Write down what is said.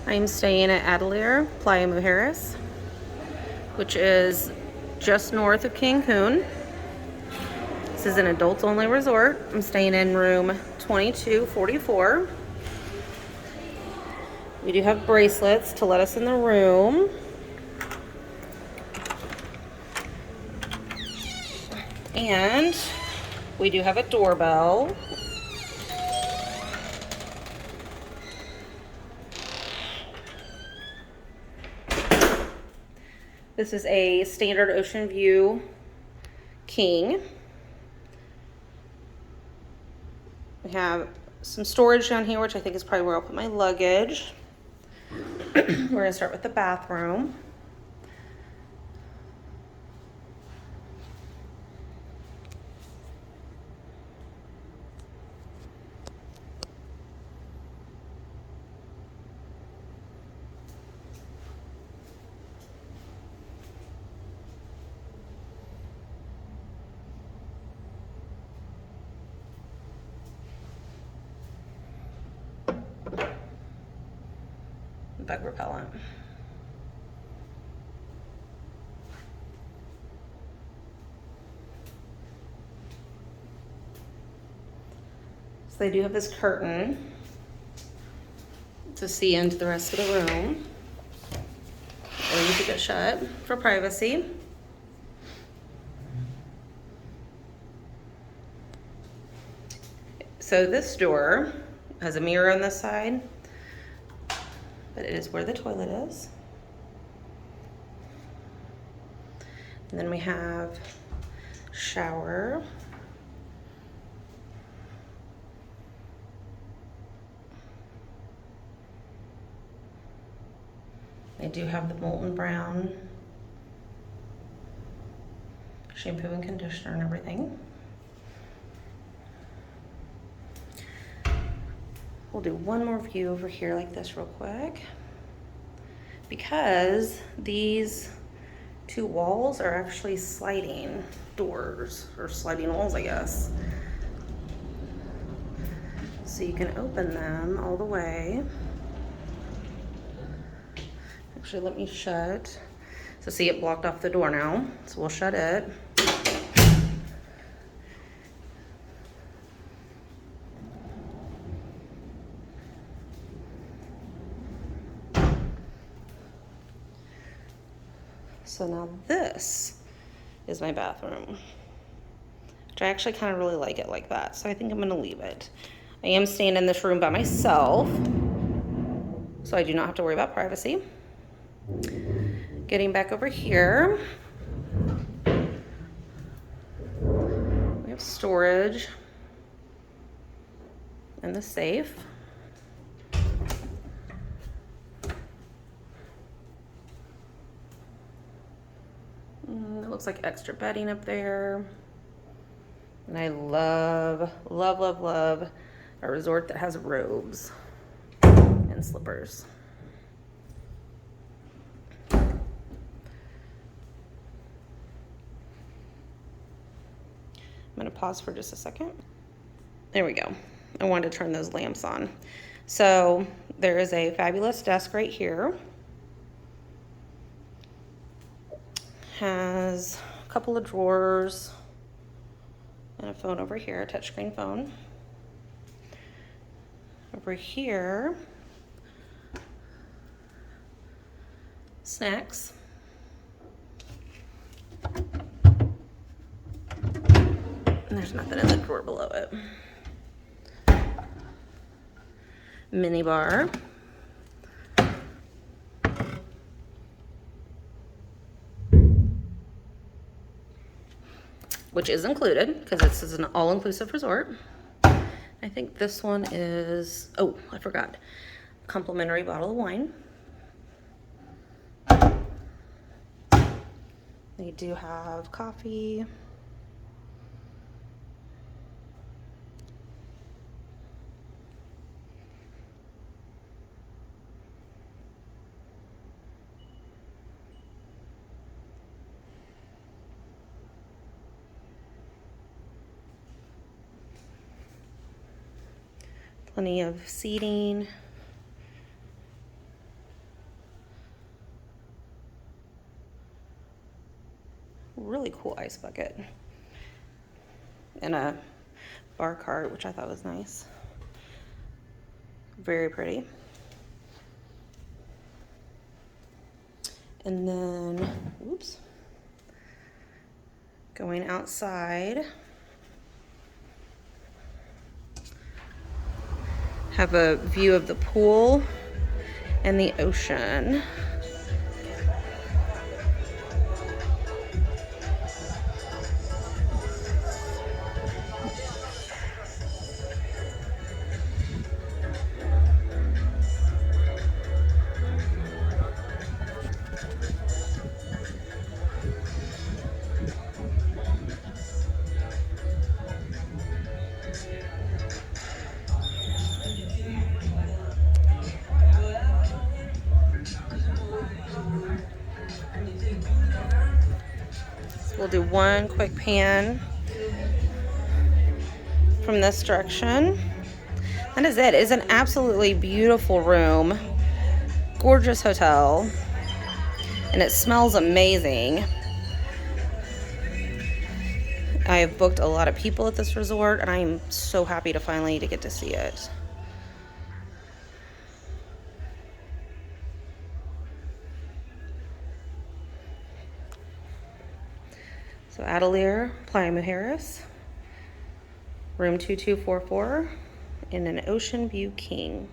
I'm staying at Atelier, Playa Mujeres, which is just north of Cancun. This is an adults-only resort. I'm staying in room 2244. We do have bracelets to let us in the room. And we do have a doorbell. This is a standard ocean view king. We have some storage down here, which I think is probably where I'll put my luggage. We're gonna start with the bathroom. Bug repellent. So they do have this curtain to see into the rest of the room. And you keep it shut for privacy. So this door has a mirror on this side, but it is where the toilet is. And then we have shower. They do have the molten brown shampoo and conditioner and everything. We'll do one more view over here like this real quick, because these two walls are actually sliding doors, or sliding walls, I guess. So you can open them all the way. Actually, let me shut. So see, it blocked off the door now, so we'll shut it. So now this is my bathroom, which I actually kind of really like it like that. So I think I'm gonna leave it. I am staying in this room by myself, so I do not have to worry about privacy. Getting back over here, we have storage and the safe. It looks like extra bedding up there. And I love, love, love, love a resort that has robes and slippers. I'm gonna pause for just a second. There we go. I wanted to turn those lamps on. So there is a fabulous desk right here. Has a couple of drawers and a phone over here, a touchscreen phone. Over here, snacks. And there's nothing in the drawer below it. Mini bar. Which is included because this is an all-inclusive resort. I think this one is, oh, I forgot, complimentary bottle of wine. They do have coffee. Plenty of seating. really cool ice bucket. And a bar cart, which I thought was nice. Very pretty. And then, oops, going outside, have a view of the pool and the ocean. We'll do one quick pan from this direction. That is it. It's an absolutely beautiful room. Gorgeous hotel. And it smells amazing. I have booked a lot of people at this resort, and I am so happy to finally get to see it. So Atelier, Playa Mujeres, room 2244, in an Ocean View King.